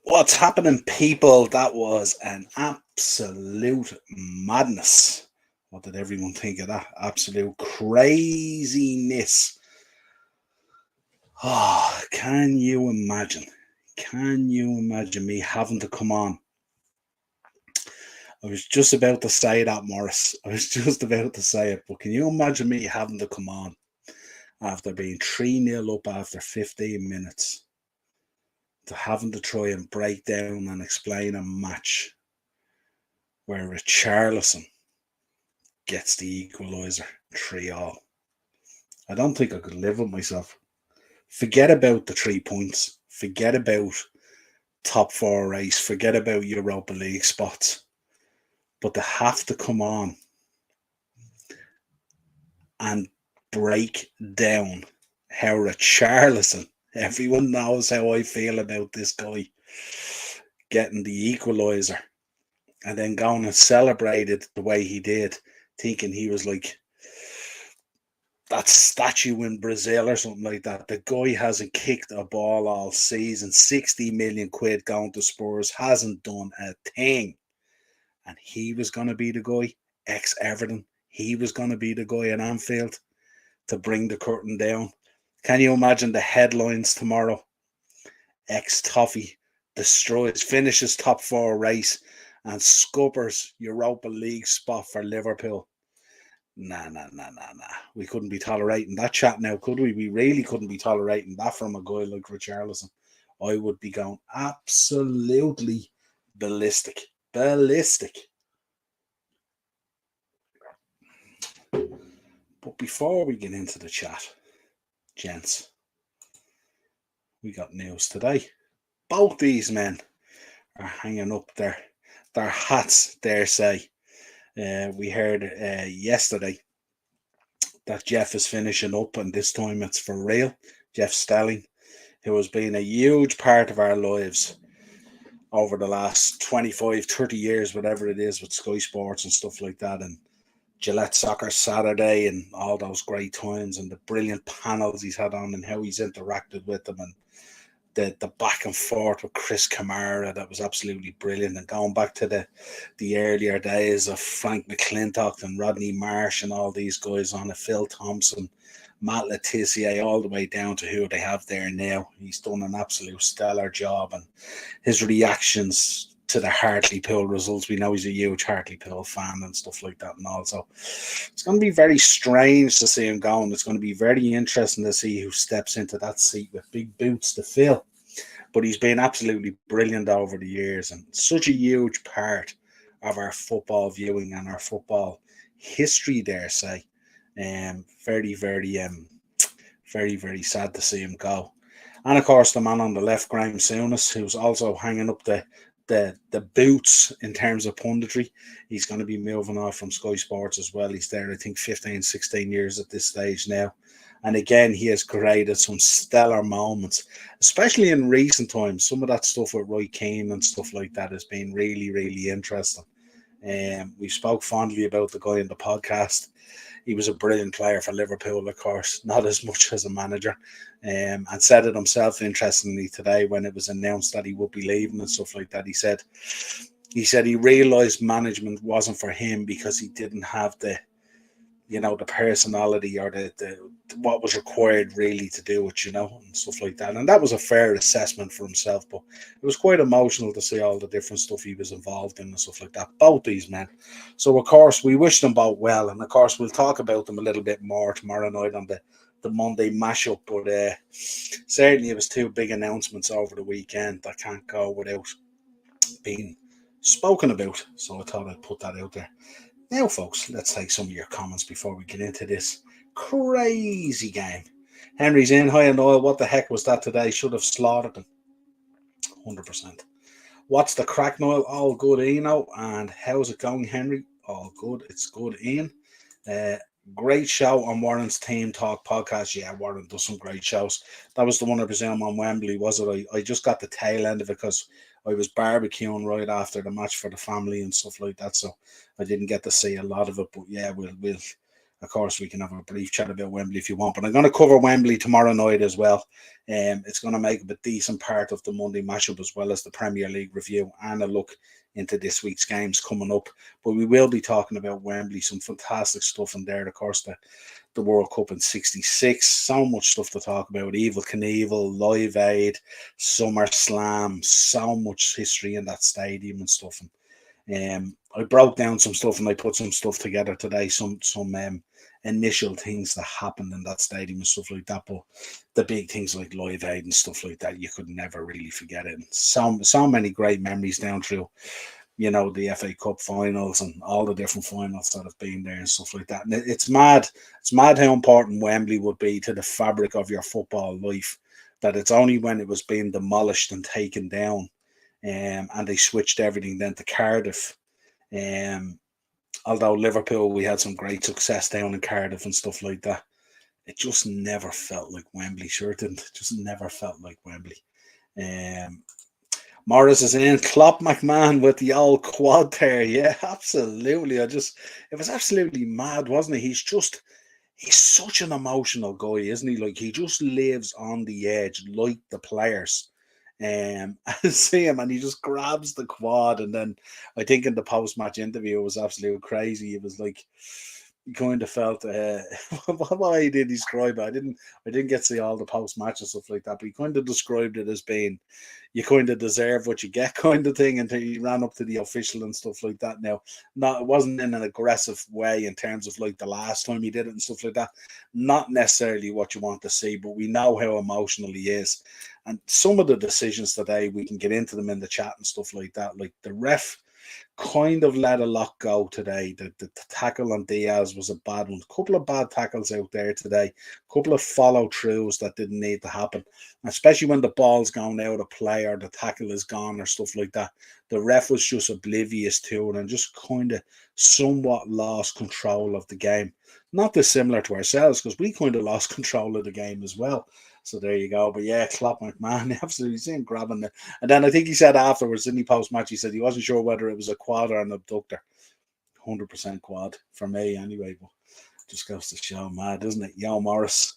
What's happening, people? That was an absolute madness. What did everyone think of that? Absolute craziness. Oh, can you imagine? Can you imagine me having to come on? I was just about to say that, Morris. I was just about to say it, but can you imagine me having to come on after being 3-0 up after 15 minutes to having to try and break down and explain a match where Richarlison gets the equaliser 3-all. I don't think I could live with myself. Forget about the 3 points. Forget about top four race. Forget about Europa League spots. But to have to come on and break down how Richarlison, everyone knows how I feel about this guy getting the equaliser and then going and celebrate it the way he did, thinking he was like that statue in Brazil or something like that. The guy hasn't kicked a ball all season. 60 million quid going to Spurs, hasn't done a thing. And he was going to be the guy, ex Everton. He was going to be the guy at Anfield to bring the curtain down. Can you imagine the headlines tomorrow? Ex Toffee destroys, finishes top four race, and scuppers Europa League spot for Liverpool. Nah, nah, nah, nah, nah. We couldn't be tolerating that chat now, could we? We really couldn't be tolerating that from a guy like Richarlison. I would be going absolutely ballistic. Ballistic. But before we get into the chat, gents, we got news today. Both these men are hanging up their hats, dare say. We heard yesterday that Jeff is finishing up, and this time it's for real. Jeff Stelling, who has been a huge part of our lives over the last 25, 30 years, whatever it is, with Sky Sports and stuff like that, and Gillette Soccer Saturday, and all those great times, and the brilliant panels he's had on, and how he's interacted with them, and the back and forth with Chris Kamara, that was absolutely brilliant. And going back to the earlier days of Frank McClintock and Rodney Marsh and all these guys on it, Phil Thompson, Matt Letizia, all the way down to who they have there now. He's done an absolute stellar job, and his reactions to the Hartlepool results. We know he's a huge Hartlepool fan and stuff like that. And also, it's going to be very strange to see him going. It's going to be very interesting to see who steps into that seat with big boots to fill. But he's been absolutely brilliant over the years and such a huge part of our football viewing and our football history, dare say. Very, very, very, very sad to see him go. And of course, the man on the left, Graham Souness, who's also hanging up the boots in terms of punditry. He's going to be moving off from Sky Sports as well. He's there, I think, 15, 16 years at this stage now. And again, he has created some stellar moments, especially in recent times. Some of that stuff with Roy Keane and stuff like that has been really, really interesting. We spoke fondly about the guy in the podcast. He was a brilliant player for Liverpool, of course, not as much as a manager, and said it himself. Interestingly, today when it was announced that he would be leaving and stuff like that, he said he realised management wasn't for him because he didn't have the personality or the what was required really to do it, and stuff like that. And that was a fair assessment for himself, but it was quite emotional to see all the different stuff he was involved in and stuff like that. Both these men. So of course we wish them both well, and of course we'll talk about them a little bit more tomorrow night on the Monday mashup. But certainly it was two big announcements over the weekend that can't go without being spoken about. So I thought I'd put that out there. Now, folks, let's take some of your comments before we get into this crazy game. Henry's in. Hi, Niall. What the heck was that today? Should have slaughtered them. 100%. What's the crack, Niall? All good, Eno. And how's it going, Henry? All good. It's good, Ian. Uh, Great show on Warren's Team Talk podcast. Yeah, Warren does some great shows. That was the one I presume on Wembley, was it? I just got the tail end of it because I was barbecuing right after the match for the family and stuff like that. So I didn't get to see a lot of it. But yeah, of course, we can have a brief chat about Wembley if you want, but I'm going to cover Wembley tomorrow night as well. It's going to make up a decent part of the Monday mashup, as well as the Premier League review and a look into this week's games coming up. But we will be talking about Wembley, some fantastic stuff in there. Of course, the World Cup in '66, so much stuff to talk about. Evel Knievel, Live Aid, SummerSlam, so much history in that stadium and stuff. And I broke down some stuff and I put some stuff together today, some initial things that happened in that stadium and stuff like that. But the big things like Live Aid and stuff like that, you could never really forget it. And so many great memories down through, the FA Cup finals and all the different finals that have been there and stuff like that. And it's mad. It's mad how important Wembley would be to the fabric of your football life, that it's only when it was being demolished and taken down, and they switched everything then to Cardiff. Although Liverpool, we had some great success down in Cardiff and stuff like that, it just never felt like Wembley. Sure, it didn't. It just never felt like Wembley. Morris is in. Klopp McMahon with the old quad there. Yeah, absolutely. It was absolutely mad, wasn't it? He's such an emotional guy, isn't he? Like, he just lives on the edge, like the players. I see him and he just grabs the quad, and then I think in the post-match interview it was absolutely crazy. It was like, he kind of felt what he did describe it. I didn't get to see all the post-match and stuff like that, but he kind of described it as being, you kind of deserve what you get kind of thing, and he ran up to the official and stuff like that. Now, it wasn't in an aggressive way in terms of like the last time he did it and stuff like that. Not necessarily what you want to see, but we know how emotional he is. And some of the decisions today, we can get into them in the chat and stuff like that. Like, the ref kind of let a lot go today. The tackle on Diaz was a bad one. A couple of bad tackles out there today. A couple of follow-throughs that didn't need to happen. Especially when the ball's going out of play or the tackle is gone or stuff like that. The ref was just oblivious to it and just kind of somewhat lost control of the game. Not dissimilar to ourselves, because we kind of lost control of the game as well. So there you go. But yeah, Klopp McMahon, absolutely, see him grabbing it. And then I think he said afterwards, in the post-match, he said he wasn't sure whether it was a quad or an abductor. 100% quad for me anyway. But just goes to show, mad, doesn't it? Yo, Morris.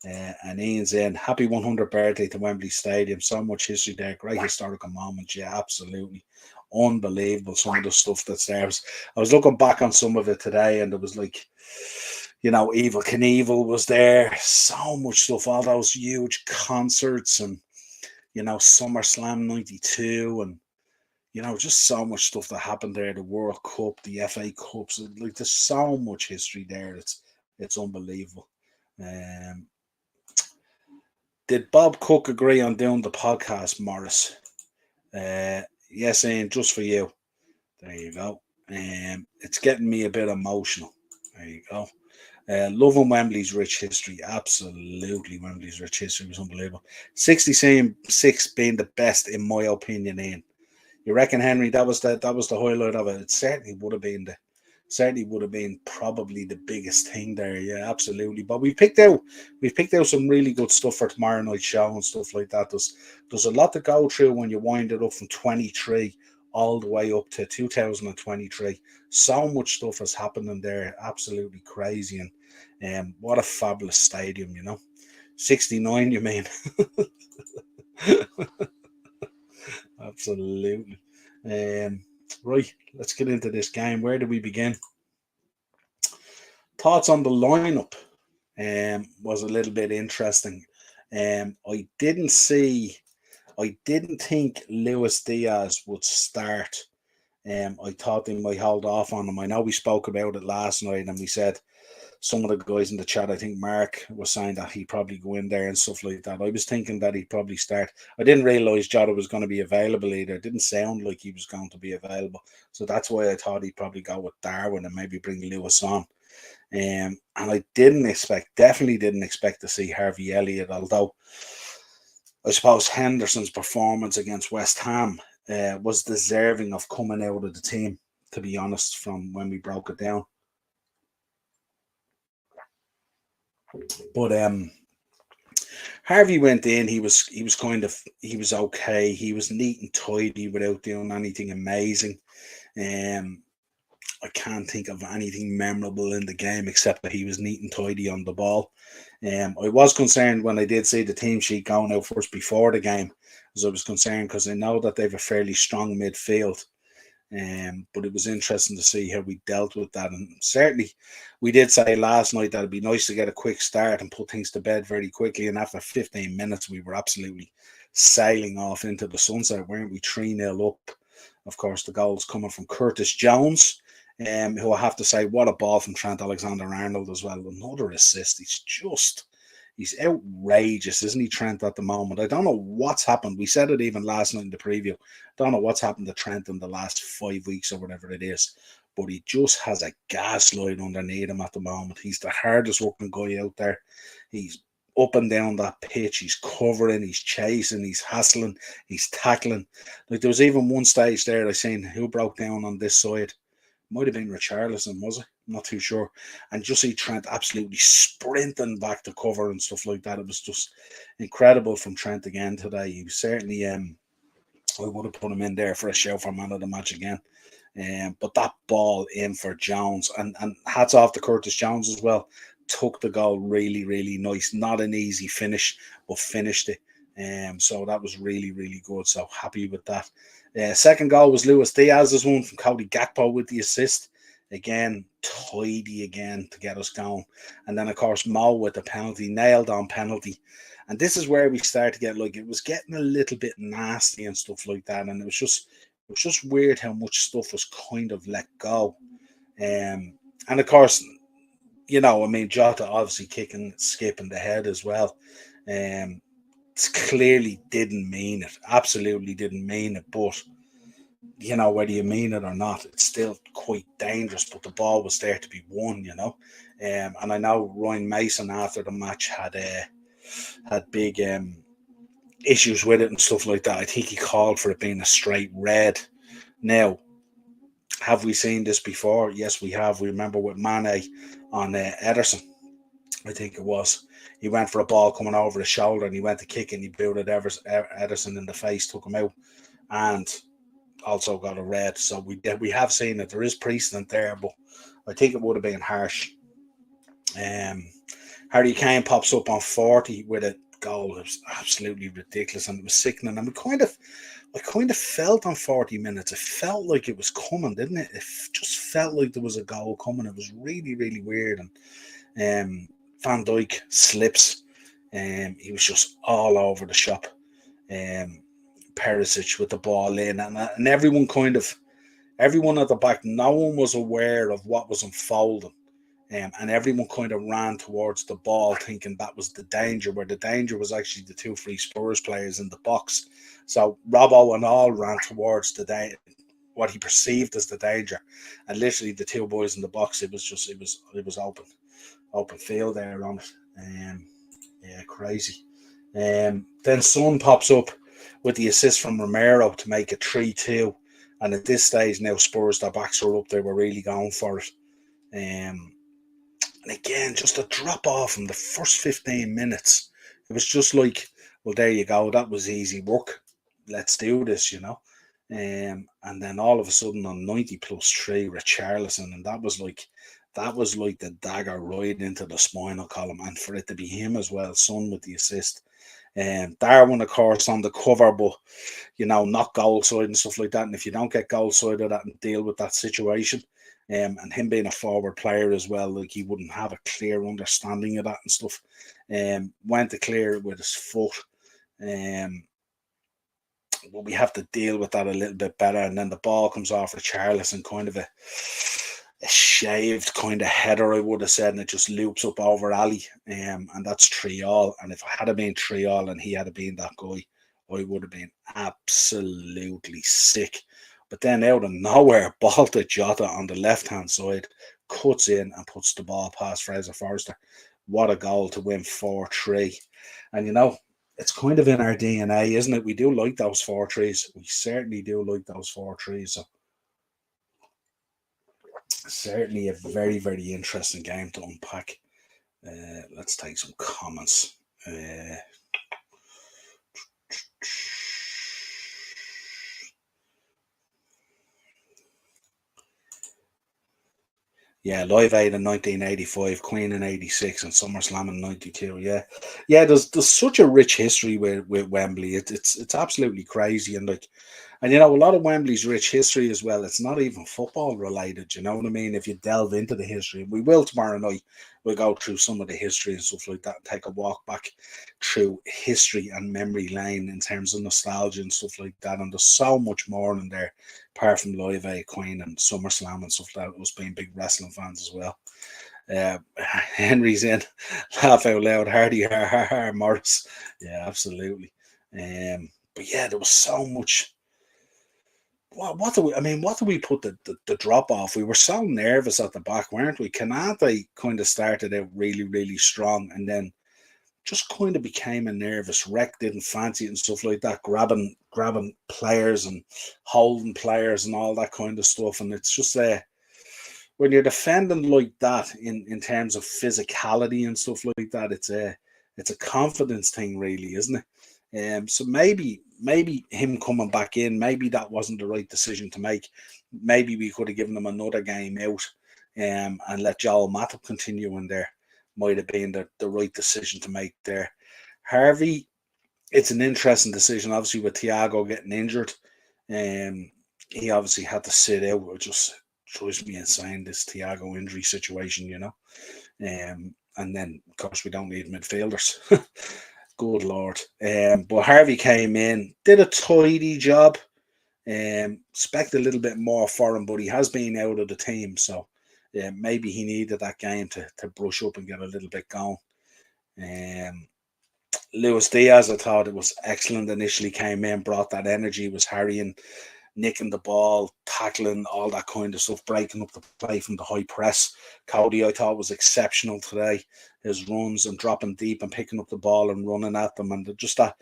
And Ian's in. Happy 100th birthday to Wembley Stadium. So much history there. Great historical moments. Yeah, absolutely. Unbelievable, some of the stuff that's there. I was looking back on some of it today, and it was like, Evel Knievel was there. So much stuff. All those huge concerts and, SummerSlam 92 and, just so much stuff that happened there. The World Cup, the FA Cups. Like, there's so much history there. It's unbelievable. Did Bob Cook agree on doing the podcast, Morris? Yes, Ian, just for you. There you go. It's getting me a bit emotional. There you go. Loving Wembley's rich history. Absolutely, Wembley's rich history was unbelievable. 66 being the best, in my opinion, Ian. You reckon, Henry, that was the highlight of it? It certainly would have been probably the biggest thing there. Yeah, absolutely. But we've picked out some really good stuff for tomorrow night's show and stuff like that. There's a lot to go through when you wind it up from 23 all the way up to 2023. So much stuff has happened in there. Absolutely crazy. And what a fabulous stadium, 69, you mean? Absolutely. Right, let's get into this game. Where do we begin? Thoughts on the lineup was a little bit interesting. I didn't think Luis Diaz would start. I thought they might hold off on him. I know we spoke about it last night, and we said some of the guys in the chat, I think Mark was saying that he'd probably go in there and stuff like that. I was thinking that he'd probably start. I didn't realise Jota was going to be available either. It didn't sound like he was going to be available. So that's why I thought he'd probably go with Darwin and maybe bring Lewis on. And I definitely didn't expect to see Harvey Elliott, although I suppose Henderson's performance against West Ham was deserving of coming out of the team, to be honest, from when we broke it down. But Harvey went in. He was okay. He was neat and tidy without doing anything amazing. I can't think of anything memorable in the game except that he was neat and tidy on the ball. I was concerned when I did see the team sheet going out first before the game, as I was concerned because I know that they have a fairly strong midfield. But it was interesting to see how we dealt with that. And certainly, we did say last night that it'd be nice to get a quick start and put things to bed very quickly. And after 15 minutes, we were absolutely sailing off into the sunset, weren't we? 3-0 up. Of course, the goals coming from Curtis Jones, who I have to say, what a ball from Trent Alexander-Arnold as well. Another assist. He's outrageous, isn't he, Trent, at the moment? I don't know what's happened. We said it even last night in the preview. Don't know what's happened to Trent in the last 5 weeks or whatever it is, but he just has a gaslight underneath him at the moment. He's the hardest working guy out there. He's up and down that pitch. He's covering, he's chasing, he's hassling, he's tackling. Like there was even one stage there I seen who broke down on this side. Might have been Richarlison, was it? I'm not too sure. And just see Trent absolutely sprinting back to cover and stuff like that. It was just incredible from Trent again today. He was certainly I would have put him in there for a show for man of the match again. But that ball in for Jones, and hats off to Curtis Jones as well. Took the goal really, really nice. Not an easy finish, but finished it. So that was really, really good. So happy with that. Second goal was Luis Diaz's one from Cody Gakpo with the assist. Again, tidy again to get us going. And then, of course, Mo with the penalty, nailed on penalty. And this is where we start to get like it was getting a little bit nasty and stuff like that. And it was just weird how much stuff was kind of let go. And of course, I mean, Jota obviously kicking, skipping the head as well. Um, clearly didn't mean it. Absolutely didn't mean it. But whether you mean it or not, it's still quite dangerous. But the ball was there to be won. And I know Ryan Mason after the match had big issues with it and stuff like that. I think he called for it being a straight red. Now, have we seen this before? Yes, we have. We remember with Mane on Ederson, I think it was. He went for a ball coming over his shoulder and he went to kick and he booted Ederson in the face, took him out, and also got a red. So we have seen it. There is precedent there, but I think it would have been harsh. Harry Kane pops up on 40 with a goal. It was absolutely ridiculous and it was sickening. And I kind of felt on 40 minutes, it felt like it was coming, didn't it? It just felt like there was a goal coming. It was really, really weird. And Van Dijk slips. He was just all over the shop. Perisic with the ball in. And everyone at the back, no one was aware of what was unfolding. And everyone kind of ran towards the ball thinking that was the danger, where the danger was actually the two Free Spurs players in the box. So Robbo and all ran towards what he perceived as the danger, and literally the two boys in the box. It was open field there on it. Yeah, crazy. Then Son pops up with the assist from Romero to make it 3-2, and at this stage now Spurs, their backs are up. They were really going for it. And again, just a drop off in the first 15 minutes. It was just like, well, there you go. That was easy work. Let's do this. And then all of a sudden on 90 plus 3, Richarlison, and that was like the dagger right into the spinal column. And for it to be him as well, Son with the assist. Darwin, of course, on the cover, but not goal side and stuff like that. And if you don't get goal side of that and deal with that situation, and him being a forward player as well, like he wouldn't have a clear understanding of that and stuff. Went to clear it with his foot. But we have to deal with that a little bit better. And then the ball comes off for Richarlison, kind of a shaved kind of header, I would have said, and it just loops up over Ali. And that's 3-all. And if I had been 3-all and he had been that guy, I would have been absolutely sick. But then out of nowhere, ball to Jota on the left-hand side, cuts in and puts the ball past Fraser Forster. What a goal to win 4-3. And it's kind of in our DNA, isn't it? We do like those 4-3s. We certainly do like those 4-3s. So certainly a very, very interesting game to unpack. Let's take some comments. Yeah, Live Aid in 1985, Queen in 86, and SummerSlam in 92. Yeah, yeah. There's such a rich history with Wembley. It's absolutely crazy, and like, and a lot of Wembley's rich history as well. It's not even football related. You know what I mean? If you delve into the history, we will tomorrow night. We'll go through some of the history and stuff like that, and take a walk back through history and memory lane in terms of nostalgia and stuff like that. And there's so much more in there, apart from Live Aid, Queen, and SummerSlam and stuff like that. Us being big wrestling fans as well. Henry's in, laugh out loud, Hardy, Morris. Yeah, absolutely. But yeah, there was so much. What do we? I mean, what do we put the drop off? We were so nervous at the back, weren't we? Canate kind of started out really, really strong, and then just kind of became a nervous wreck. Didn't fancy it and stuff like that, grabbing players and holding players and all that kind of stuff. And it's just when you're defending like that in terms of physicality and stuff like that, it's a confidence thing, really, isn't it? So maybe him coming back in, maybe that wasn't the right decision to make. Maybe we could have given him another game out, and let Joel Matip continue in there. Might have been the right decision to make there. Harvey, it's an interesting decision, obviously, with Thiago getting injured. Um, he obviously had to sit out. It just drives me insane, this Thiago injury situation, and then, of course, we don't need midfielders. Good Lord. But Harvey came in, did a tidy job. Expect a little bit more for him, but he has been out of the team, so maybe he needed that game to brush up and get a little bit going. Um, Luis Diaz, I thought it was excellent initially, came in, brought that energy, was harrying, nicking the ball, tackling, all that kind of stuff, breaking up the play from the high press. Cody, I thought, was exceptional today. His runs and dropping deep and picking up the ball and running at them, and just that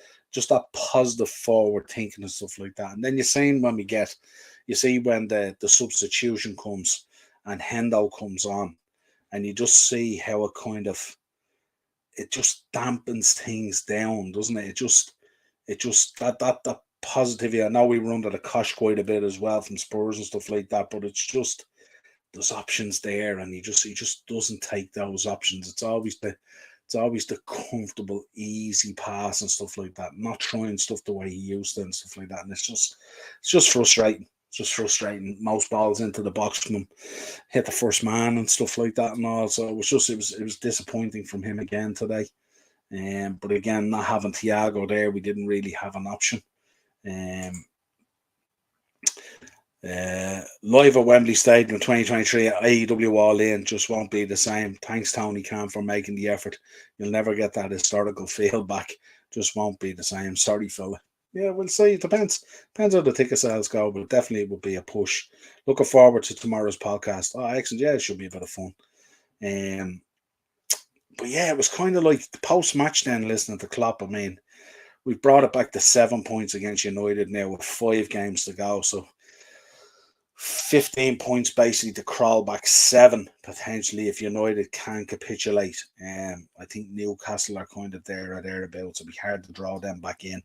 positive forward thinking and stuff like that. And then you see when the substitution comes and Hendo comes on, and you just see how it just dampens things down, doesn't it? It just that positivity. I know we run to the cosh quite a bit as well from Spurs and stuff like that, but it's just there's options there, and he just doesn't take those options. It's always the comfortable, easy pass and stuff like that, not trying stuff the way he used to and stuff like that. And it's just frustrating. It's just frustrating. Most balls into the box from him, hit the first man and stuff like that and all. So it was disappointing from him again today. But again, not having Thiago there, we didn't really have an option. Um, Live at Wembley Stadium 2023 AEW All In just won't be the same. Thanks, Tony Khan, for making the effort. You'll never get that historical feel back. Just won't be the same. Sorry, fella. Yeah, we'll see. It depends how the ticket sales go, but definitely it will be a push. Looking forward to tomorrow's podcast. Oh, excellent. Yeah, it should be a bit of fun. Um, but yeah, it was kind of like the post match then, listening to Klopp. I mean, we've brought it back to 7 points against United now with 5 games to go. So 15 points basically to crawl back 7 potentially if United can capitulate. I think Newcastle are kind of there or thereabouts. It'll be hard to draw them back in.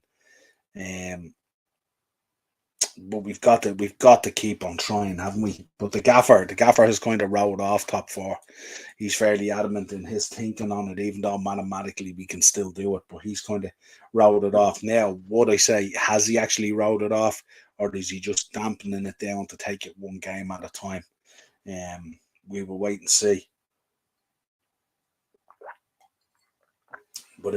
But we've got to keep on trying, haven't we? But the gaffer has kind of rode off top 4. He's fairly adamant in his thinking on it, even though mathematically we can still do it. But he's kind of rode it off. Now, would I say, has he actually rode it off, or is he just dampening it down to take it one game at a time? We will wait and see. But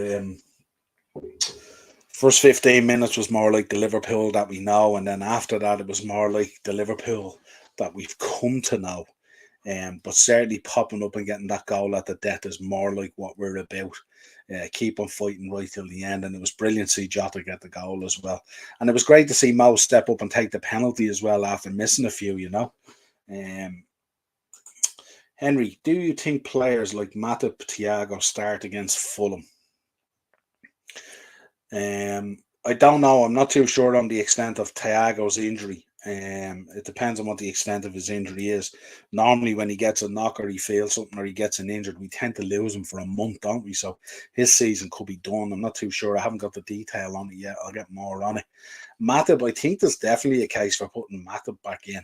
first 15 minutes was more like the Liverpool that we know, and then after that, it was more like the Liverpool that we've come to know. But certainly popping up and getting that goal at the death is more like what we're about. Keep on fighting right till the end, and it was brilliant to see Jota get the goal as well. And it was great to see Mo step up and take the penalty as well after missing a few. Um, Henry, do you think players like Matip, Thiago start against Fulham? I don't know. I'm not too sure on the extent of Thiago's injury. It depends on what the extent of his injury is. Normally, when he gets a knock or he feels something or he gets an injured, we tend to lose him for a month, don't we? So his season could be done. I'm not too sure. I haven't got the detail on it yet. I'll get more on it. Matip, I think there's definitely a case for putting Matip back in.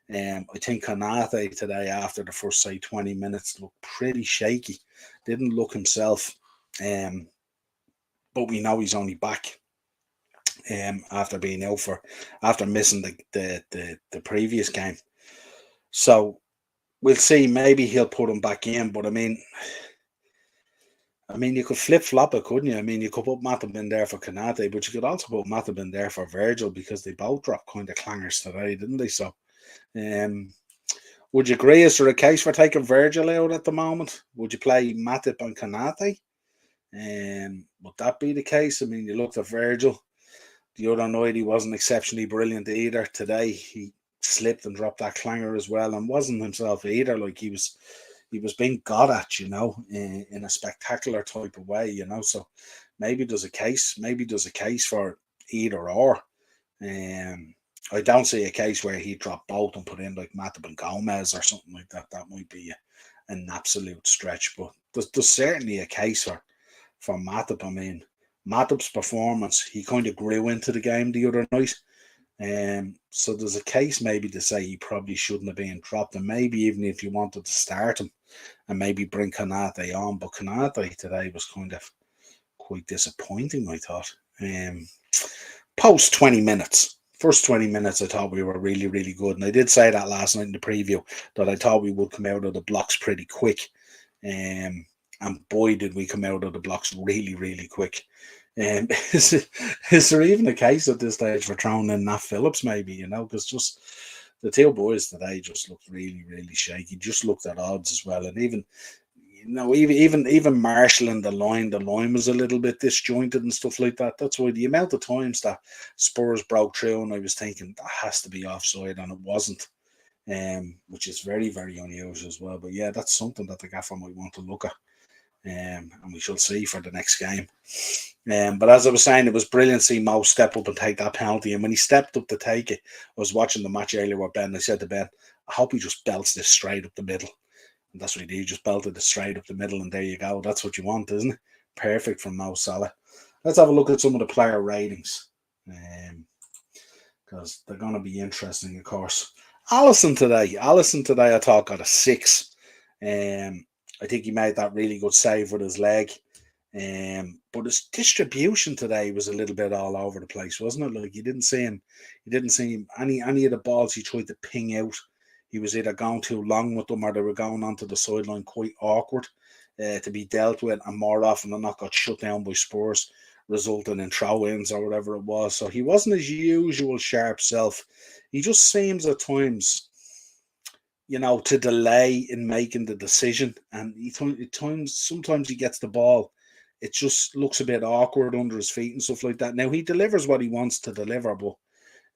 I think Konate today, after the first, say, 20 minutes, looked pretty shaky. Didn't look himself. Um, but we know he's only back after being out after missing the previous game. So we'll see. Maybe he'll put him back in. But you could flip flop it, couldn't you? You could put Matip in there for Konate, but you could also put Matip in there for Virgil because they both dropped kind of clangers today, didn't they? So, would you agree? Is there a case for taking Virgil out at the moment? Would you play Matip and Konate? Would that be the case? You looked at Virgil the other night; he wasn't exceptionally brilliant either. Today, he slipped and dropped that clanger as well, and wasn't himself either. Like he was being got at, in a spectacular type of way, So maybe there's a case. Maybe there's a case for either or. I don't see a case where he dropped both and put in like Matip and Gomez or something like that. That might be an absolute stretch, but there's certainly a case for Matip. Matip's performance, he kind of grew into the game the other night. So there's a case maybe to say he probably shouldn't have been dropped, and maybe even if you wanted to start him and maybe bring Konate on, but Konate today was kind of quite disappointing, I thought. Post 20 minutes, first 20 minutes, I thought we were really, really good, and I did say that last night in the preview that I thought we would come out of the blocks pretty quick. And boy, did we come out of the blocks really, really quick. Is there even a case at this stage for throwing in Nat Phillips, maybe, because just the two boys today just looked really, really shaky, just looked at odds as well. And even marshalling the line was a little bit disjointed and stuff like that. That's why the amount of times that Spurs broke through, and I was thinking that has to be offside, and it wasn't. Which is very, very unusual as well. But yeah, that's something that the gaffer might want to look at. And we shall see for the next game. But as I was saying, it was brilliant to see Mo step up and take that penalty. And when he stepped up to take it, I was watching the match earlier with Ben. I said to Ben, I hope he just belts this straight up the middle. And that's what he did. He just belted it straight up the middle, and there you go. That's what you want, isn't it? Perfect from Mo Salah. Let's have a look at some of the player ratings, because they're going to be interesting, of course. Alisson today, I thought got a 6. I think he made that really good save with his leg. But his distribution today was a little bit all over the place, wasn't it? Like you didn't see him any of the balls he tried to ping out. He was either going too long with them or they were going onto the sideline quite awkward to be dealt with, and more often than not got shut down by Spurs, resulting in throw-ins or whatever it was. So he wasn't his usual sharp self. He just seems at times, to delay in making the decision, and sometimes he gets the ball, it just looks a bit awkward under his feet and stuff like that. Now he delivers what he wants to deliver, but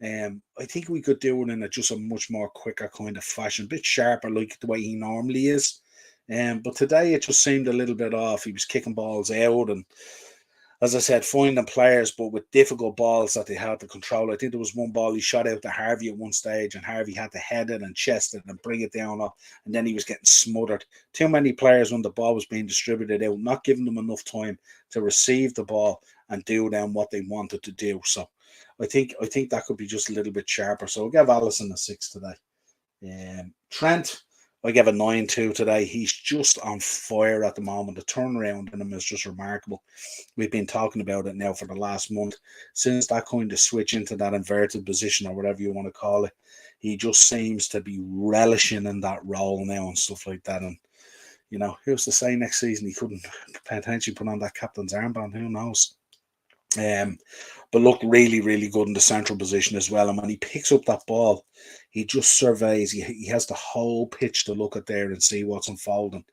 I think we could do it in just a much more quicker kind of fashion, a bit sharper, like the way he normally is. But today it just seemed a little bit off. He was kicking balls out, and as I said, finding players, but with difficult balls that they had to control. I think there was one ball he shot out to Harvey at one stage, and Harvey had to head it and chest it and bring it down, and then he was getting smothered. Too many players when the ball was being distributed out, not giving them enough time to receive the ball and do then what they wanted to do. So I think that could be just a little bit sharper. So I'll give Alisson a 6 today. Trent, I gave a 9-2 today. He's just on fire at the moment. The turnaround in him is just remarkable. We've been talking about it now for the last month. Since that kind of switch into that inverted position, or whatever you want to call it, he just seems to be relishing in that role now and stuff like that. And, who's to say next season he couldn't potentially put on that captain's armband? Who knows? But looked really, really good in the central position as well. And when he picks up that ball, he just surveys. He has the whole pitch to look at there and see what's unfolding.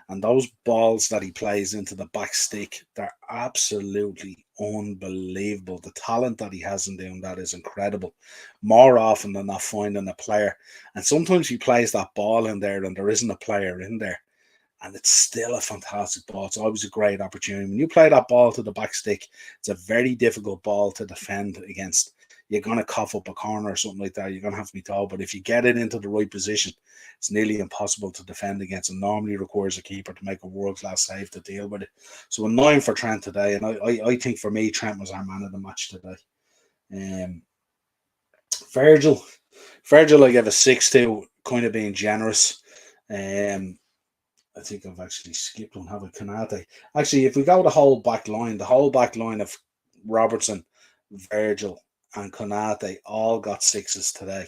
And those balls that he plays into the back stick, they're absolutely unbelievable. The talent that he has in doing that is incredible. More often than not, finding a player. And sometimes he plays that ball in there and there isn't a player in there. And it's still a fantastic ball. It's always a great opportunity. When you play that ball to the back stick, it's a very difficult ball to defend against. You're going to cough up a corner or something like that. You're going to have to be told. But if you get it into the right position, it's nearly impossible to defend against. And normally requires a keeper to make a world-class save to deal with it. So a 9 for Trent today. And I think for me, Trent was our man of the match today. Virgil Virgil, I gave a 6 to, kind of being generous. I think I've actually skipped one, have a Canate. Actually, if we go the whole back line of Robertson, Virgil, and Konate all got sixes today.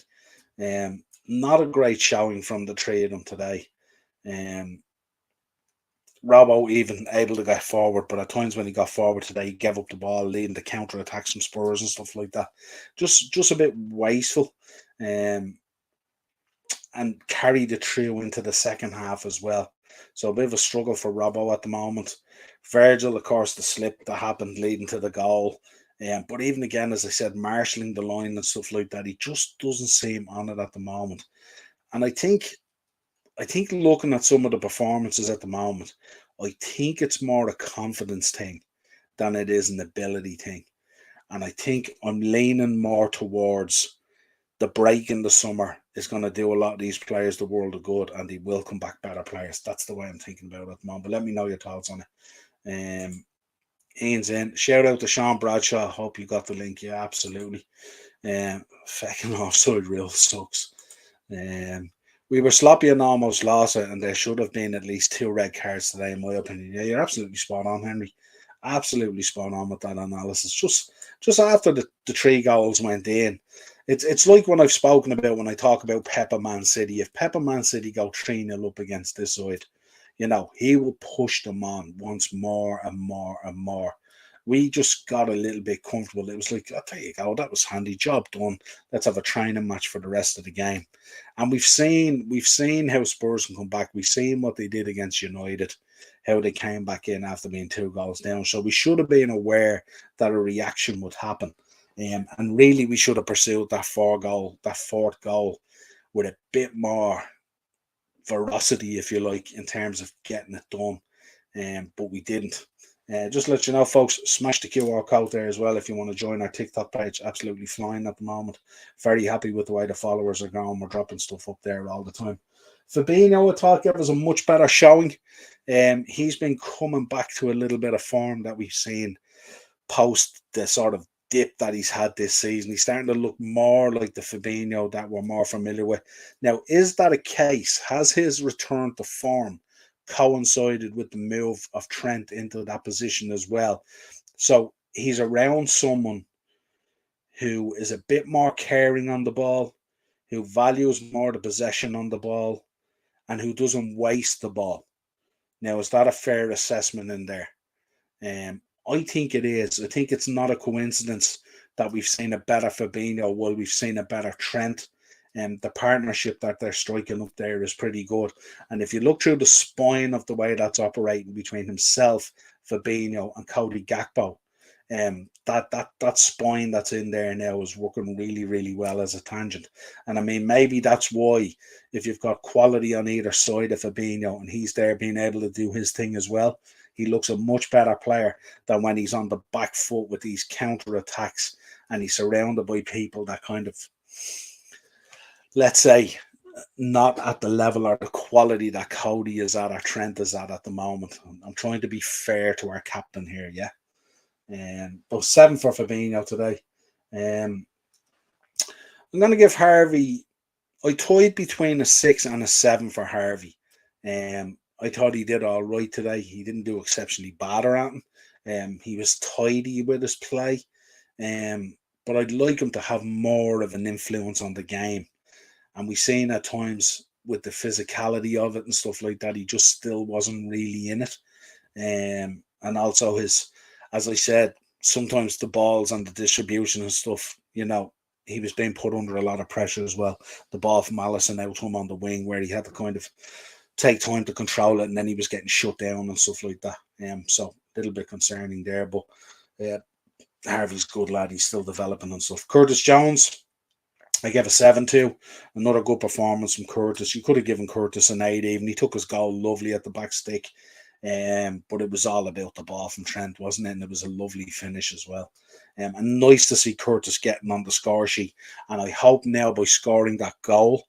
Not a great showing from the three of them today. Um, Robbo even able to get forward, but at times when he got forward today, he gave up the ball, leading to counter attacks from Spurs and stuff like that. Just a bit wasteful, um, and carried it through into the second half as well. So a bit of a struggle for Robbo at the moment. Virgil, of course, the slip that happened leading to the goal. But even again, as I said, marshalling the line and stuff like that, he just doesn't seem on it at the moment. And I think looking at some of the performances at the moment, I think it's more a confidence thing than it is an ability thing. And I think I'm leaning more towards the break in the summer is going to do a lot of these players the world of good, and they will come back better players. That's the way I'm thinking about it at the moment. But let me know your thoughts on it. Ian's in. Shout out to Sean Bradshaw. Hope you got the link. Yeah, absolutely. Fucking offside rule sucks. We were sloppy and almost lost it, and there should have been at least 2 red cards today, in my opinion. Yeah, you're absolutely spot on, Henry. Absolutely spot on with that analysis. Just after the 3 goals went in, it's like when I've spoken about when I talk about Pep and Man City. If Pep and Man City go 3-0 up against this side, he will push them on once more and more and more. We just got a little bit comfortable. It was like, oh, there you go, that was handy, job done. Let's have a training match for the rest of the game. And we've seen how Spurs can come back. We've seen what they did against United, how they came back in after being 2 goals down. So we should have been aware that a reaction would happen. And really, we should have pursued that fourth goal with a bit more veracity, if you like, in terms of getting it done. But we didn't. Just let you know, folks, smash the QR code there as well if you want to join our TikTok page. Absolutely flying at the moment. Very happy with the way the followers are going. We're dropping stuff up there all the time. Fabinho, I thought, gave us a much better showing. He's been coming back to a little bit of form that we've seen post the sort of dip that he's had this season. He's starting to look more like the Fabinho that we're more familiar with. Now, is that a case? Has his return to form coincided with the move of Trent into that position as well? So he's around someone who is a bit more caring on the ball, who values more the possession on the ball, and who doesn't waste the ball. Now, is that a fair assessment in there? I think it is. I think it's not a coincidence that we've seen a better Fabinho while we've seen a better Trent. And the partnership that they're striking up there is pretty good. And if you look through the spine of the way that's operating between himself, Fabinho, and Cody Gakpo, that spine that's in there now is working really, really well as a tangent. And I mean, maybe that's why if you've got quality on either side of Fabinho and he's there being able to do his thing as well, he looks a much better player than when he's on the back foot with these counter attacks and he's surrounded by people that kind of, let's say, not at the level or the quality that Cody is at or Trent is at the moment. I'm trying to be fair to our captain here, yeah. But 7 for Fabinho today. I'm going to give Harvey. I toyed between a 6 and a 7 for Harvey. I thought he did all right today. He didn't do exceptionally bad around him. He was tidy with his play. But I'd like him to have more of an influence on the game. And we've seen at times with the physicality of it and stuff like that, he just still wasn't really in it. And also as I said, sometimes the balls and the distribution and stuff, he was being put under a lot of pressure as well. The ball from Allison out to him on the wing where he had to kind of take time to control it, and then he was getting shut down and stuff like that. So a little bit concerning there, but Harvey's good lad. He's still developing and stuff. Curtis Jones, I gave a 7 to. Another good performance from Curtis. You could have given Curtis an 8 even. He took his goal lovely at the back stick. But it was all about the ball from Trent, wasn't it? And it was a lovely finish as well. And nice to see Curtis getting on the score sheet. And I hope now by scoring that goal,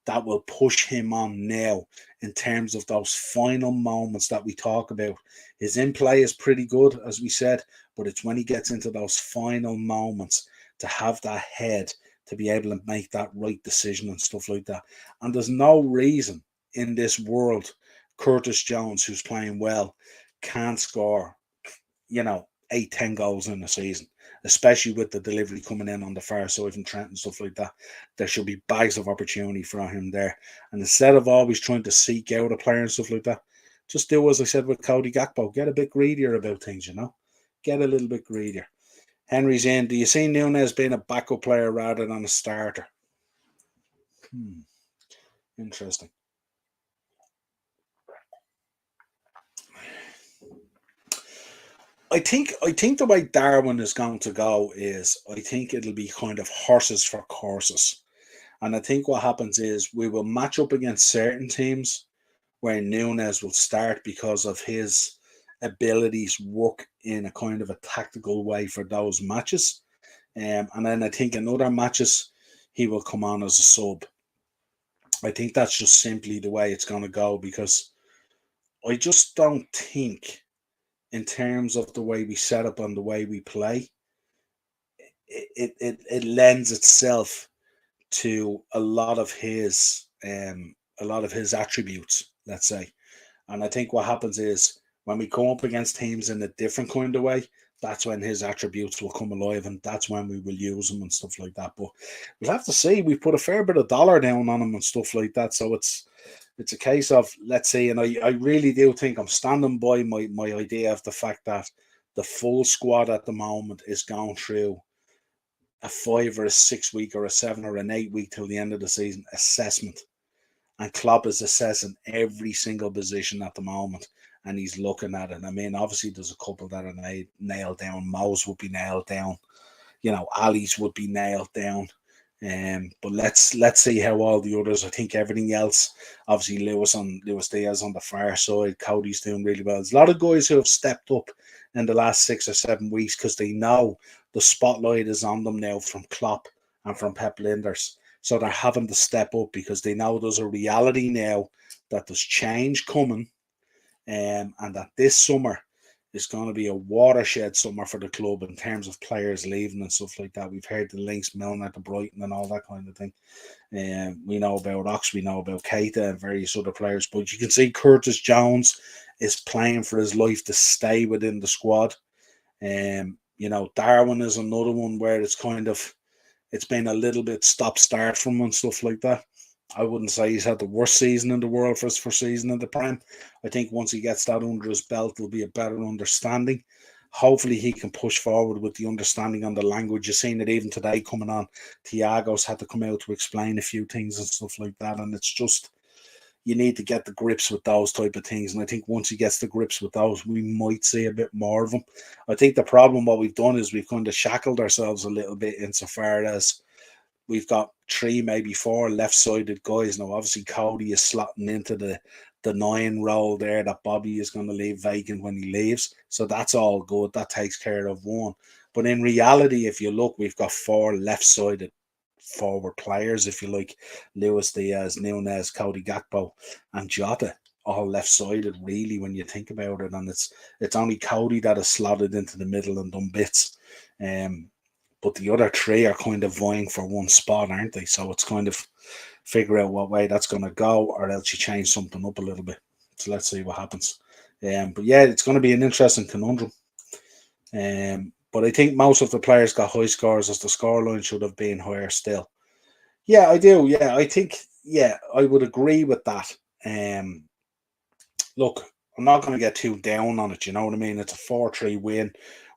that will push him on now in terms of those final moments that we talk about. His in-play is pretty good, as we said, but it's when he gets into those final moments to have that head, to be able to make that right decision and stuff like that. And there's no reason in this world Curtis Jones, who's playing well, can't score, 8, 10 goals in a season, especially with the delivery coming in on the far side from Trent and stuff like that. There should be bags of opportunity for him there. And instead of always trying to seek out a player and stuff like that, just do as I said with Cody Gakpo. Get a bit greedier about things, Get a little bit greedier. Henry's in. Do you see Nunez being a backup player rather than a starter? Interesting. I think the way Darwin is going to go is I think it'll be kind of horses for courses. And I think what happens is we will match up against certain teams where Nunez will start because of his abilities work in a kind of a tactical way for those matches. And then I think in other matches he will come on as a sub. I think that's just simply the way it's going to go because I just don't think, in terms of the way we set up and the way we play, it lends itself to a lot of his attributes, let's say. And I think what happens is when we come up against teams in a different kind of way, that's when his attributes will come alive, and that's when we will use him and stuff like that. But we'll have to see. We put a fair bit of dollar down on him and stuff like that, so it's a case of let's see. And I really do think I'm standing by my idea of the fact that the full squad at the moment is going through a 5 or a 6 week or a 7 or an 8 week till the end of the season assessment. And Klopp is assessing every single position at the moment, and he's looking at it. I mean, obviously, there's a couple that are nailed down. Mo's would be nailed down. Ali's would be nailed down. But let's see how all the others. I think everything else, obviously, Luis Diaz on the far side. Cody's doing really well. There's a lot of guys who have stepped up in the last 6 or 7 weeks because they know the spotlight is on them now from Klopp and from Pep Linders. So they're having to step up because they know there's a reality now that there's change coming, and that this summer is going to be a watershed summer for the club in terms of players leaving and stuff like that. We've heard the links Milner to Brighton and all that kind of thing. We know about Ox, we know about Keita and various other players, but you can see Curtis Jones is playing for his life to stay within the squad. Darwin is another one where it's been a little bit stop-start from him and stuff like that. I wouldn't say he's had the worst season in the world for his first season in the Prem. I think once he gets that under his belt, there'll be a better understanding. Hopefully he can push forward with the understanding on the language. You've seen it even today coming on. Thiago's had to come out to explain a few things and stuff like that. And it's just, you need to get the grips with those type of things. And I think once he gets the grips with those, we might see a bit more of him. I think the problem, what we've done is we've kind of shackled ourselves a little bit insofar as we've got 3, maybe 4 left-sided guys. Now, obviously, Cody is slotting into the 9 role there that Bobby is going to leave vacant when he leaves. So that's all good. That takes care of one. But in reality, if you look, we've got 4 left-sided forward players, if you like. Luis Diaz, Nunez, Cody Gakpo, and Jota, all left-sided, really, when you think about it. And it's only Cody that has slotted into the middle and done bits. But the other 3 are kind of vying for one spot, aren't they? So it's kind of figure out what way that's going to go, or else you change something up a little bit. So let's see what happens. But yeah, it's going to be an interesting conundrum. But I think most of the players got high scores, as the scoreline should have been higher still. Yeah, I do. Yeah, I think, I would agree with that. Look, I'm not going to get too down on it, you know what I mean? It's a 4-3 win.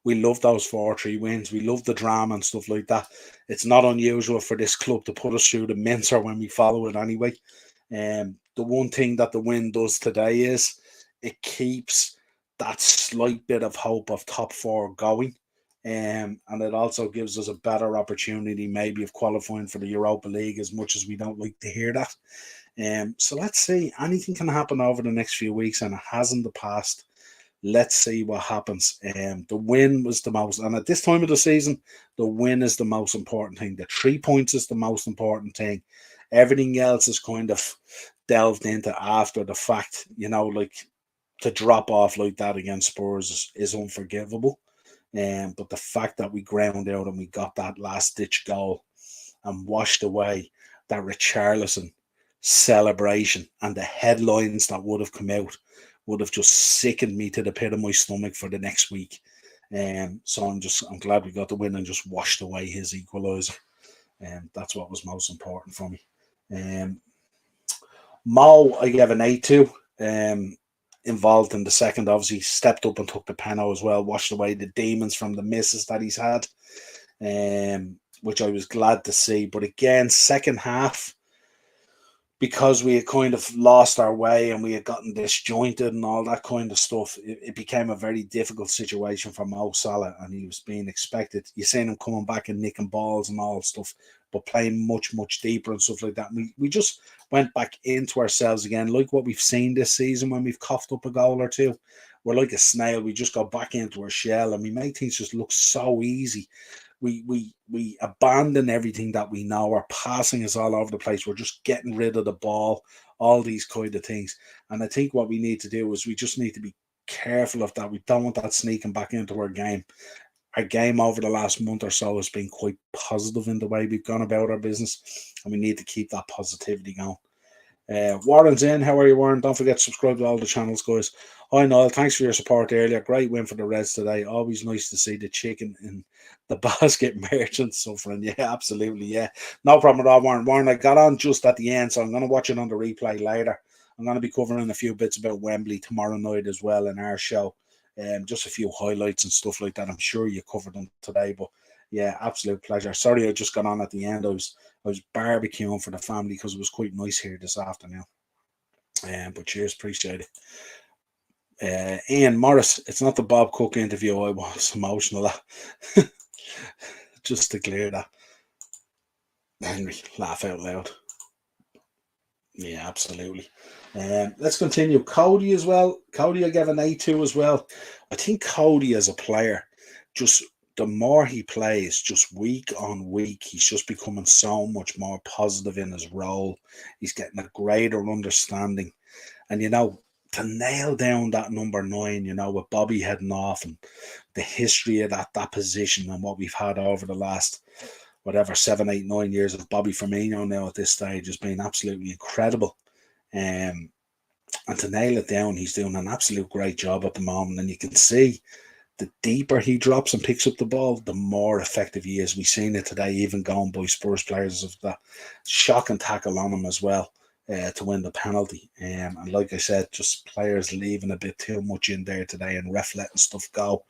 We love those 4-3 wins. We love the drama and stuff like that. It's not unusual for this club to put us through the mincer when we follow it anyway. The one thing that the win does today is it keeps that slight bit of hope of top 4 going. And it also gives us a better opportunity maybe of qualifying for the Europa League, as much as we don't like to hear that. So let's see. Anything can happen over the next few weeks, and it has in the past. Let's see what happens. The win was the most, and at this time of the season, the win is the most important thing. The 3 points is the most important thing. Everything else is kind of delved into after the fact. Like to drop off like that against Spurs is unforgivable. But the fact that we ground out and we got that last ditch goal and washed away that Richarlison celebration, and the headlines that would have come out would have just sickened me to the pit of my stomach for the next week. So I'm glad we got the win and just washed away his equaliser. That's what was most important for me. Mo, I gave an 8 to. Involved in the second, obviously stepped up and took the penalty as well, washed away the demons from the misses that he's had, which I was glad to see. But again, second half, because we had kind of lost our way and we had gotten disjointed and all that kind of stuff, it became a very difficult situation for Mo Salah, and he was being expected. You seen him coming back and nicking balls and all stuff, but playing much, much deeper and stuff like that. And we just went back into ourselves again, like what we've seen this season when we've coughed up a goal or two. We're like a snail. We just go back into our shell and we make things just look so easy. We abandon everything that we know. Our passing is all over the place. We're just getting rid of the ball, all these kind of things. And I think what we need to do is we just need to be careful of that. We don't want that sneaking back into our game. Our game over the last month or so has been quite positive in the way we've gone about our business, and we need to keep that positivity going. Warren's in. How are you, Warren? Don't forget to subscribe to all the channels, guys. Hi, Niall. Thanks for your support earlier. Great win for the Reds today. Always nice to see the chicken in the basket merchant suffering. Yeah, absolutely. Yeah, no problem at all, Warren. Warren, I got on just at the end, so I'm going to watch it on the replay later. I'm going to be covering a few bits about Wembley tomorrow night as well in our show. Just a few highlights and stuff like that. I'm sure you covered them today, but yeah, absolute pleasure. Sorry I just got on at the end. I was barbecuing for the family because it was quite nice here this afternoon. But cheers, appreciate it. Ian Morris, it's not the Bob Cook interview. I was emotional at. Just to clear that. Henry, laugh out loud. Yeah, absolutely. Let's continue. Cody as well. Cody, I gave an A2 as well. I think Cody as a player, just the more he plays, just week on week, he's just becoming so much more positive in his role. He's getting a greater understanding. And, to nail down that number 9, with Bobby heading off and the history of that position and what we've had over the last, 7, 8, 9 years of Bobby Firmino now at this stage has been absolutely incredible. And to nail it down, he's doing an absolute great job at the moment. And you can see the deeper he drops and picks up the ball, the more effective he is. We've seen it today, even going by Spurs players of that shocking tackle on him as well to win the penalty. And like I said, just players leaving a bit too much in there today and ref letting stuff go.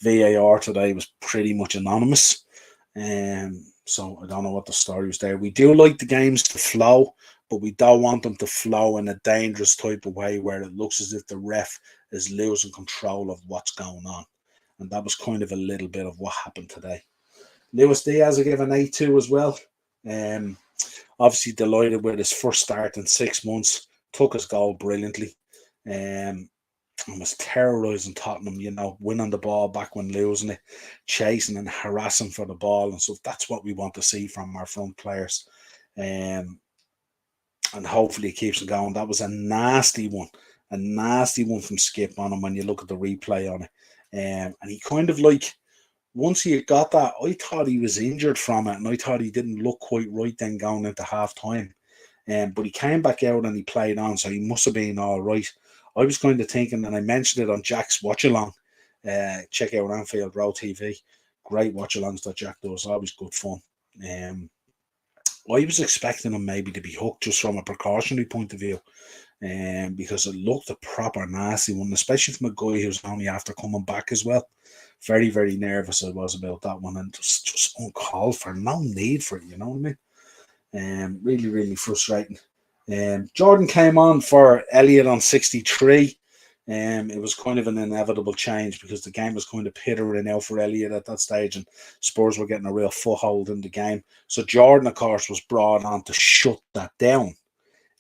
VAR today was pretty much anonymous. So I don't know what the story was there. We do like the games to flow, but we don't want them to flow in a dangerous type of way where it looks as if the ref is losing control of what's going on. And that was kind of a little bit of what happened today. Luis Diaz, I give an 8-2 as well. Obviously delighted with his first start in 6 months. Took his goal brilliantly. And was terrorising Tottenham, winning the ball back when losing it, chasing and harassing for the ball and stuff. That's what we want to see from our front players. And hopefully it keeps it going. That was a nasty one from Skip on him when you look at the replay on it. And he kind of once he got that, I thought he was injured from it, and I thought he didn't look quite right then going into half time. But he came back out and he played on, so he must have been all right. I was kind of thinking, and I mentioned it on Jack's watch along. Check out Anfield Row TV. Great watch alongs that Jack does, always good fun. I was expecting him maybe to be hooked just from a precautionary point of view. Because it looked a proper nasty one, especially from a guy who's only after coming back as well. Very, very nervous I was about that one, and just uncalled for, no need for it, you know what I mean? Really, really frustrating. Jordan came on for Elliott on 63. It was kind of an inevitable change because the game was kind of pittering out for Elliott at that stage, and Spurs were getting a real foothold in the game. So Jordan, of course, was brought on to shut that down.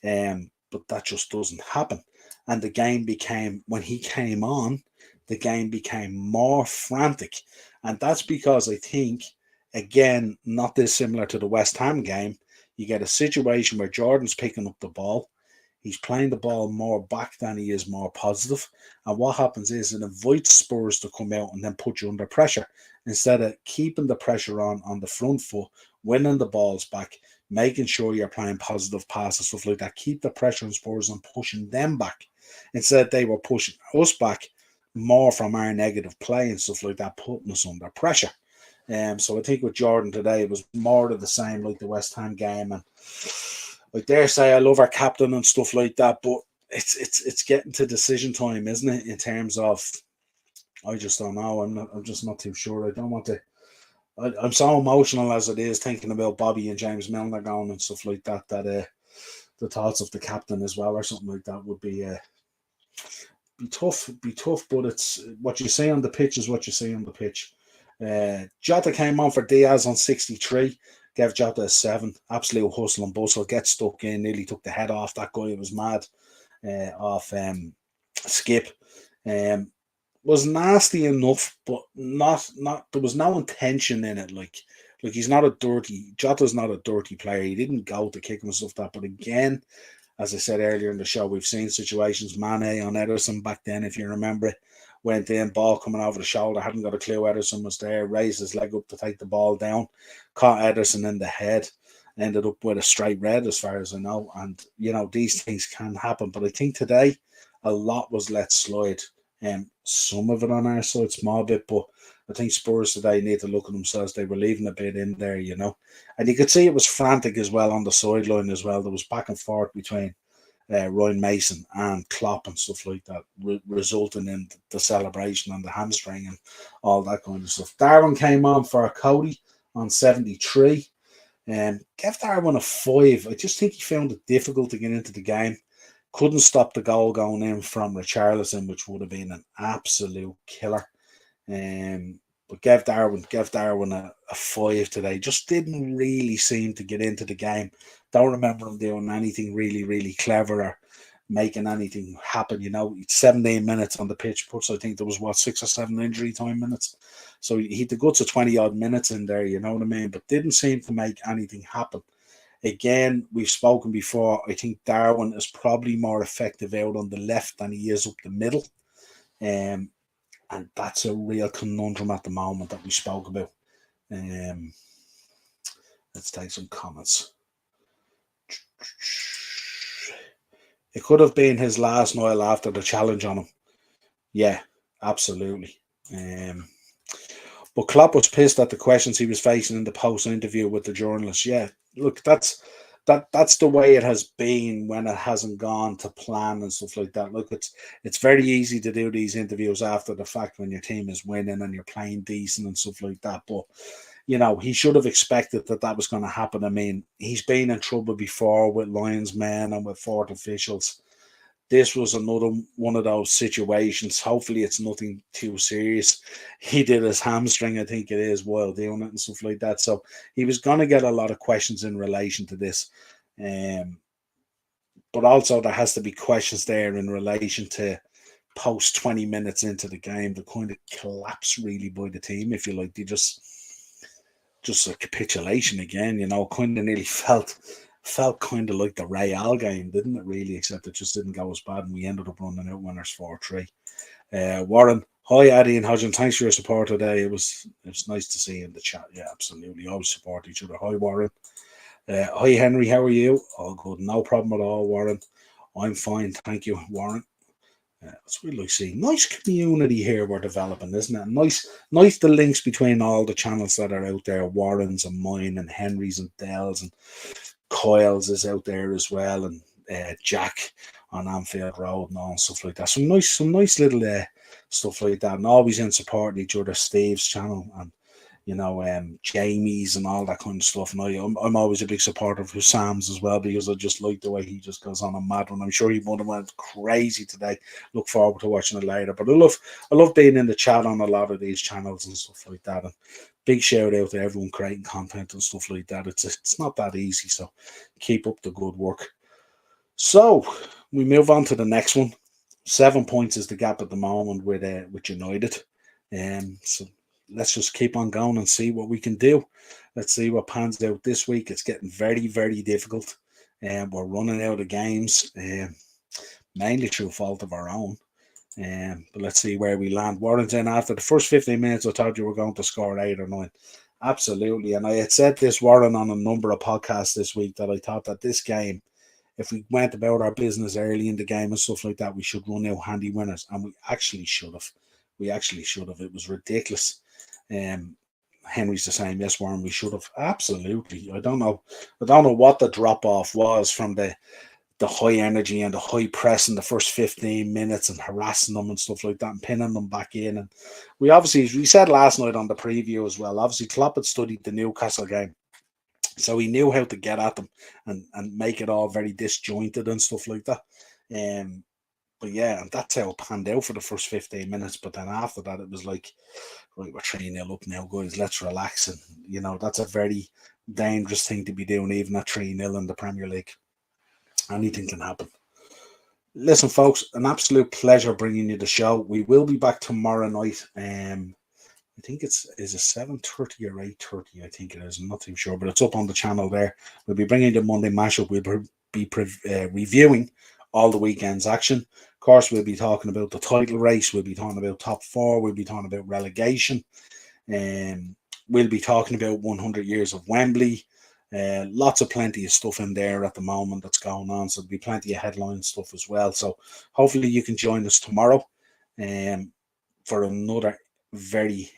But that just doesn't happen. And the game became, when he came on, the game became more frantic. And that's because I think, again, not dissimilar to the West Ham game, you get a situation where Jordan's picking up the ball. He's playing the ball more back than he is more positive. And what happens is it invites Spurs to come out and then put you under pressure. Instead of keeping the pressure on the front foot, winning the balls back, making sure you're playing positive passes, stuff like that. Keep the pressure on Spurs and pushing them back. Instead, they were pushing us back more from our negative play and stuff like that, putting us under pressure. So I think with Jordan today, it was more of the same like the West Ham game. And I dare say I love our captain and stuff like that, but it's getting to decision time, isn't it? In terms of, I just don't know. I'm just not too sure. I don't want to. I'm so emotional as it is thinking about Bobby and James Milner going and stuff like that. That the thoughts of the captain as well or something like that would be tough. Be tough, but it's what you see on the pitch is what you see on the pitch. Jota came on for Diaz on 63. Gave Jota a 7. Absolute hustle and bustle. Get stuck in. Nearly took the head off that guy. It was mad. Off Skip. Was nasty enough, but not. There was no intention in it. Like he's not a dirty. Jota's not a dirty player. He didn't go to kick him and stuff like that. But again, as I said earlier in the show, we've seen situations. Mane on Ederson back then, if you remember it, went in, ball coming over the shoulder, hadn't got a clue Ederson was there, raised his leg up to take the ball down, caught Ederson in the head, ended up with a straight red as far as I know. And, these things can happen. But I think today a lot was let slide. Some of it on our side, small bit, but I think Spurs today need to look at themselves. They were leaving a bit in there, And you could see it was frantic as well on the sideline as well. There was back and forth between Ryan Mason and Klopp and stuff like that, resulting in the celebration and the hamstring and all that kind of stuff. Darwin came on for Cody on 73. Gave Darwin a 5. I just think he found it difficult to get into the game. Couldn't stop the goal going in from Richarlison, which would have been an absolute killer. But gave Darwin a 5 today. Just didn't really seem to get into the game. Don't remember him doing anything really, really clever or making anything happen. 17 minutes on the pitch. Plus, I think there was 6 or 7 injury time minutes. So he had the guts of 20 odd minutes in there. You know what I mean? But didn't seem to make anything happen. Again, we've spoken before. I think Darwin is probably more effective out on the left than he is up the middle. And that's a real conundrum at the moment that we spoke about. Let's take some comments. It could have been his last Niall after the challenge on him. Yeah, absolutely. But Klopp was pissed at the questions he was facing in the post interview with the journalist. Yeah, look, that's the way it has been when it hasn't gone to plan and stuff like that. Look, it's very easy to do these interviews after the fact when your team is winning and you're playing decent and stuff like that. But he should have expected that was going to happen. I mean, he's been in trouble before with linesmen and with fourth officials. This was another one of those situations. Hopefully it's nothing too serious. He did his hamstring, I think it is, while doing it and stuff like that. So he was going to get a lot of questions in relation to this. But also there has to be questions there in relation to post 20 minutes into the game, the kind of collapse really by the team, if you like. They just a capitulation again, kind of nearly felt kind of like the Real game, didn't it, really? Except it just didn't go as bad, and we ended up running out winners 4-3. Warren, hi, Addy and Hodgin. Thanks for your support today. It was nice to see you in the chat. Yeah, absolutely. Always support each other. Hi, Warren. Hi, Henry. How are you? All good. No problem at all, Warren. I'm fine. Thank you, Warren. That's really like see. Nice community here we're developing, isn't it? Nice the links between all the channels that are out there. Warren's and mine and Henry's and Dell's and Coyle's is out there as well, and Jack on Anfield Road and all stuff like that. Some nice little stuff like that, and always in supporting each other. Steve's channel and Jamie's and all that kind of stuff. And I'm always a big supporter of Sam's as well, because I just like the way he just goes on a mad one. I'm sure he would have went crazy today. Look forward to watching it later. But I love being in the chat on a lot of these channels and stuff like that. And big shout out to everyone creating content and stuff like that. It's not that easy, so keep up the good work. So we move on to the next one. 7 points is the gap at the moment with United. So let's just keep on going and see what we can do. Let's see what pans out this week. It's getting very, very difficult. and we're running out of games, mainly through fault of our own. But let's see where we land. Warrington, after the first 15 minutes, I thought you were going to score 8 or 9. Absolutely. And I had said this, Warren, on a number of podcasts this week, that I thought that this game, if we went about our business early in the game and stuff like that, we should run out handy winners. And we actually should have. We actually should have. It was ridiculous. Henry's the same. Yes, Warren, we should have. Absolutely. I don't know what the drop off was from the high energy and the high press in the first 15 minutes and harassing them and stuff like that and pinning them back in. And we said last night on the preview as well, obviously Klopp had studied the Newcastle game. So he knew how to get at them and make it all very disjointed and stuff like that. But yeah, and that's how it panned out for the first 15 minutes. But then after that, it was like, right, we're 3-0 up now, guys. Let's relax. And, that's a very dangerous thing to be doing, even at 3-0 in the Premier League. Anything can happen. Listen, folks, an absolute pleasure bringing you the show. We will be back tomorrow night. I think is it 7:30 or 8:30? I think it is. I'm not too sure, but it's up on the channel there. We'll be bringing the Monday mashup. We'll be reviewing all the weekend's action. Of course, we'll be talking about the title race. We'll be talking about top 4. We'll be talking about relegation. We'll be talking about 100 years of Wembley. Plenty of stuff in there at the moment that's going on. So there'll be plenty of headline stuff as well. So hopefully you can join us tomorrow for another very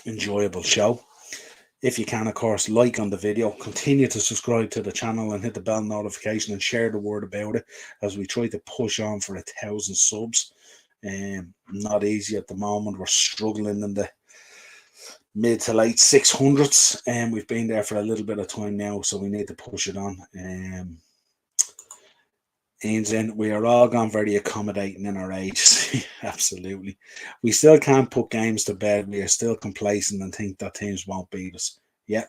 enjoyable show. If you can, of course, like on the video, continue to subscribe to the channel and hit the bell notification and share the word about it as we try to push on for 1,000 subs. Not easy at the moment. We're struggling in the mid to late 600s, and we've been there for a little bit of time now, so we need to push it on. We are all gone very accommodating in our ages. Absolutely. We still can't put games to bed. We are still complacent and think that teams won't beat us. Yeah.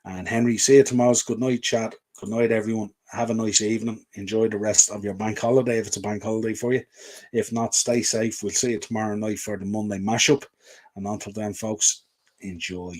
And Henry, see you tomorrow. Good night, chat. Good night, everyone. Have a nice evening. Enjoy the rest of your bank holiday if it's a bank holiday for you. If not, stay safe. We'll see you tomorrow night for the Monday mashup. And until then, folks, enjoy.